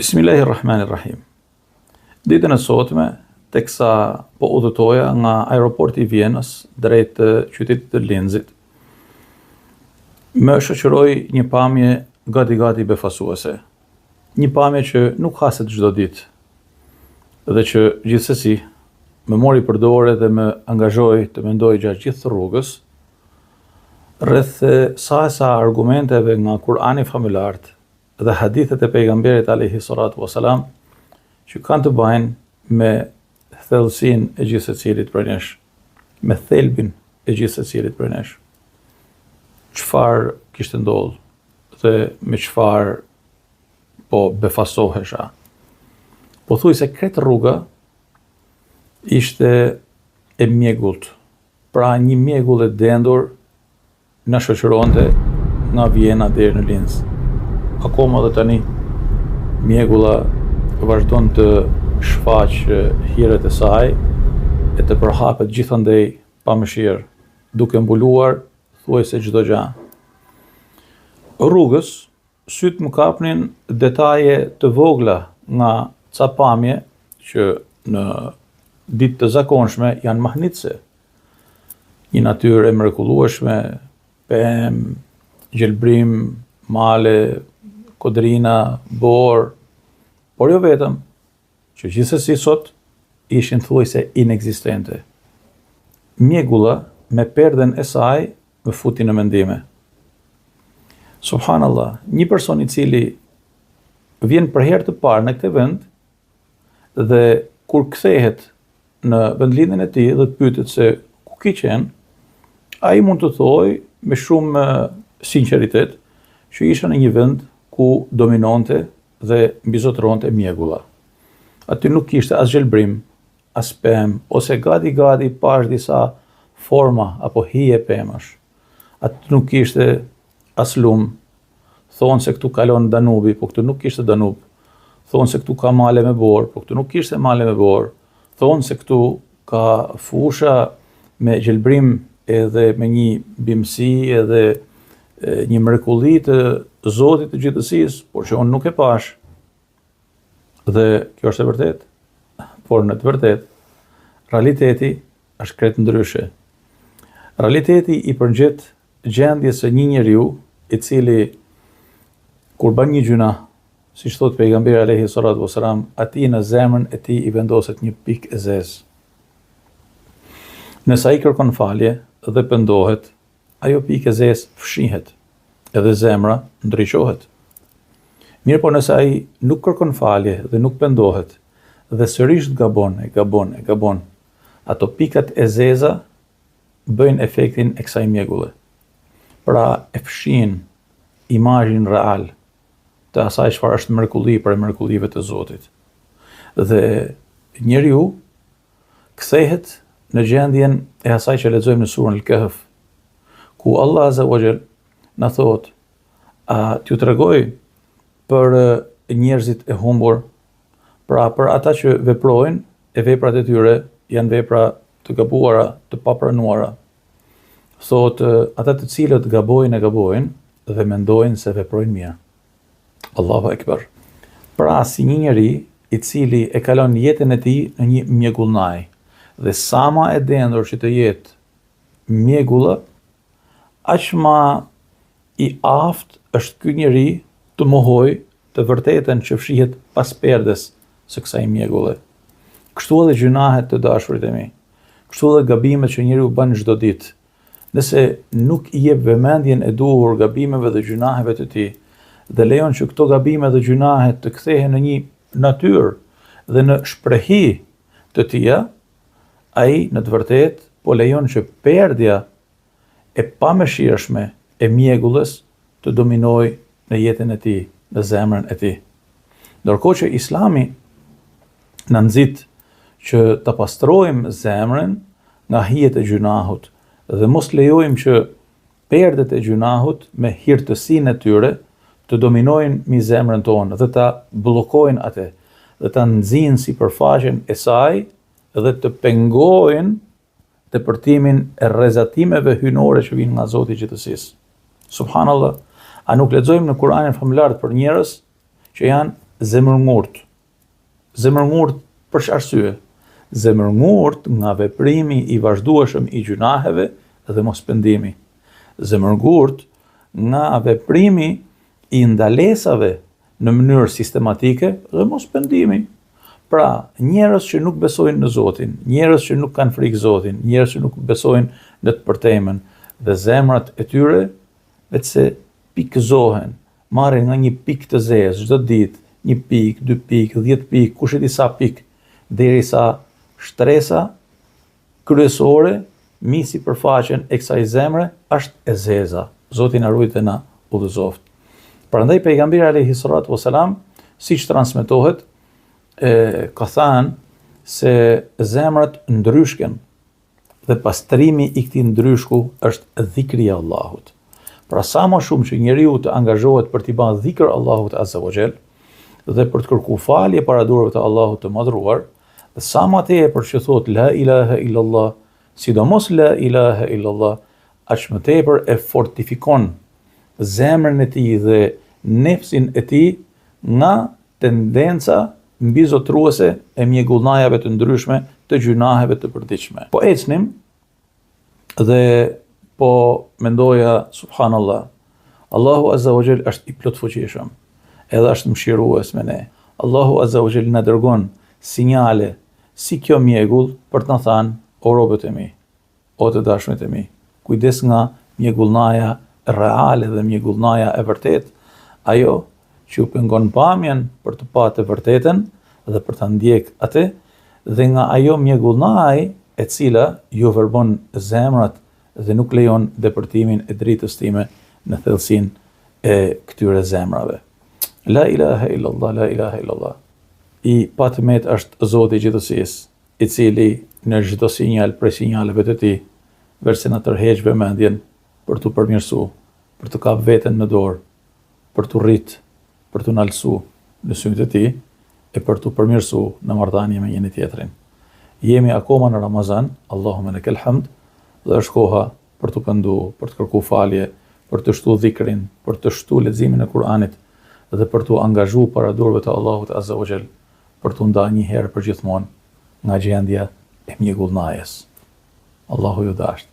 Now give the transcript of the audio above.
Bismillahirrahmanirrahim. Ditën e sotme, teksa po udhëtoja nga aeroporti i Vienës drejt qytetit të Linzit, më shoqëroi një pamje gati befasuese. Një pamje që nuk haset çdo ditë dhe që gjithsesi më mori për dorë dhe më angazhoi të mendoj gjatë gjithë rrugës rreth sa argumenteve nga Kurani familart dhe hadithet e pejgamberit alayhi salatu wasalam që kanë të bëjnë me thellësinë e gjithë secilit prej nesh, me thelbin e gjithë secilit prej nesh. Çfarë kishte ndodhur dhe me çfarë po befasohesha. Pothuajse kretë rruga ishte e mjegullt. Pra një mjegull e dendur na shoqëronte nga Vjena deri në Linz. Akoma dhe tani mjegulla vazhdon të shfaq hiret e saj e të përhapet gjithandej pa mëshirë, duke mbuluar thuajse çdo gjë. Rrugës syt më kapnin detaje të vogla nga ca pamje që në ditë të zakonshme janë mahnitse. Një natyrë e mrekullueshme, pemë, gjelbrim, male, kodrina, borë, por jo vetëm, që gjithsesi sot ishin thuajse inekzistente. Mjegulla me perden e saj më futi në mendime. Subhanallah, një person i cili vjen për herë të parë në këtë vend dhe kur kthehet në vendlindjen e tij dhe pyetet se ku ki qenë, ai mund të thojë me shumë sinqeritet që isha në një vend ku dominonte dhe mbizotronte mjegulla. Aty nuk kishte as gjelbrim, as pemë, ose gati pash disa forma apo hije pemësh. Aty nuk kishte as lumë, thonë se këtu kalon Danubi, po këtu nuk kishte Danub. Thonë se këtu ka male me borë, po këtu nuk kishte male me borë. Thonë se këtu ka fusha me gjelbrim edhe me një bimësi edhe një mrekulli të Zotit të gjithësisë, por që unë nuk e pash. Dhe kjo është e vërtet, por në të vërtet, realiteti është krejt ndryshe. Realiteti i përngjet gjendjes së një njeriu i cili kur bën një gjuna, siç thot pejgamberi alayhi salatu wasalam, atij në zemrën e tij i vendoset një pikë e zezë. Nëse ai kërkon falje dhe pendohet, ajo pikë e zezë fshihet, edhe zemra ndriçohet. Mirë po nëse ai nuk kërkon falje dhe nuk pendohet, dhe sërish gabon, ato pikat e zeza bëjnë efektin e kësaj mjegulle. Pra e fshin imazhin real të asaj çfarë është mrekulli për mrekullive të Zotit. Dhe njeriu kthehet në gjendjen e asaj që lexojmë në surën Al-Kahf, ku Allah Azza wa Jall na thot, a t'ju tregoj për njerëzit e humbur, pra për ata që veprojnë e veprat e tyre janë vepra të gabuara, të papranuara. Thot, ata të cilët gabojnë dhe mendojnë se veprojnë mirë. Allahu Ekber. Pra si një njeri i cili e kalon jetën e tij në një mjegullnaj, dhe sa ma e dendur që të jetë mjegulla, aq ma i aft është ky njeri të mohoj të vërtetën që fshihet pas perdes së kësaj mjegulle. Kështu edhe gjunahet të dashurit e mi. Kështu edhe gabimet që njeriu bën çdo ditë. Nëse nuk i jep vëmendjen e duhur gabimeve dhe gjunaheve të tij, dhe lejon që këto gabime dhe gjunahet të kthehen në një natyrë dhe në shprehi të tija, ai në të vërtetë po lejon që perdja e pamëshirshme e mjegullës të dominoj në jetën e tij, në zemrën e tij. Ndërkohë që Islami na nxit që ta pastrojmë zemrën nga hijet e gjunahut dhe mos lejojmë që perdet e gjunahut me hirtësinë e tyre të dominojnë mbi zemrën tonë dhe ta bllokojnë atë dhe ta nxjinë sipërfaqen e saj dhe të pengojnë depërtimin e rrezatimeve hyjnore që vijnë nga Zoti i gjithësisë. Subhanallah, a nuk lexojmë në Kur'anin familjar për njerëz që janë zemërngurt. Zemërngurt për ç'arsye? Zemërngurt nga veprimi i vazhdueshëm i gjunaheve dhe mospendimi. Zemërngurt nga veprimi i ndalesave në mënyrë sistematike dhe mospendimi. Pra, njerëz që nuk besojnë në Zotin, njerëz që nuk kanë frikë Zotin, njerëz që nuk besojnë në të përtemën dhe zemrat e tyre vetëse pikëzohen, marrin nga një pikë të zezë çdo ditë, 1 pikë, 2 pikë, 10 pikë, kush e di sa pikë, derisa shtresa kryesore mi sipërfaqen e kësaj zemre është e zeza. Zoti na ruaj dhe na udhëzoft. Prandaj pejgamberi alayhi salatu wasalam, siç transmetohet, ka thënë se zemrat ndryshken dhe pastrimi i këtij ndryshku është dhikri i Allahut. Pra sa më shumë që njeriu të angazhohet për t'i bërë dhikr Allahut azza wa jall dhe për të kërkuar falje para durave të Allahut të madhruar, dhe sa më tepër që thot la ilaha illallah, sidomos la ilaha illallah, aq më tepër e fortifikon zemrën e tij dhe nefsin e tij nga tendenca mbizotruese e mjegullnajave të ndryshme të gjunaheve të përditshme. Po ecnim dhe po mendoja, subhanallah, Allahu azza wa jall është i plot fuqishëm, edhe është mëshirues me ne. Allahu azza wa jall na dërgon sinjale si kjo mjegull për të na thënë, o robët e mi, o të dashmet e mi, kujdes nga mjegullnaja reale dhe mjegullnaja e vërtet, ajo që u pengon pamjen për të pa të vërtetën dhe për të ndjek atë, dhe nga ajo mjegullnaj e cila ju verbon zemrat dhe nuk lejon depërtimin e dritës time në thellësinë e këtyre zemrave. La ilaha illallah, la ilaha illallah. I patëmet është Zoti i gjithësisë, i cili në çdo sinjal prej sinjaleve të tij verse na tërheq vëmendjen për t'u përmirësuar, për të kap veten në dorë, për t'u rrit, për t'u nalësu në sytë e tij e për t'u përmirësuar në marrëdhënie me njëri tjetrin. Jemi akoma në Ramazan, Allahumma lakal hamd, dhe është koha për t'u penduar, për të kërkuar falje, për të shtuar dhikrin, për të shtuar leximin e Kur'anit dhe për t'u angazhuar para durave të Allahut azza wa jall, për t'u ndarë një herë për gjithmonë nga gjendja e mjegullnajes. Allahu ju dashur.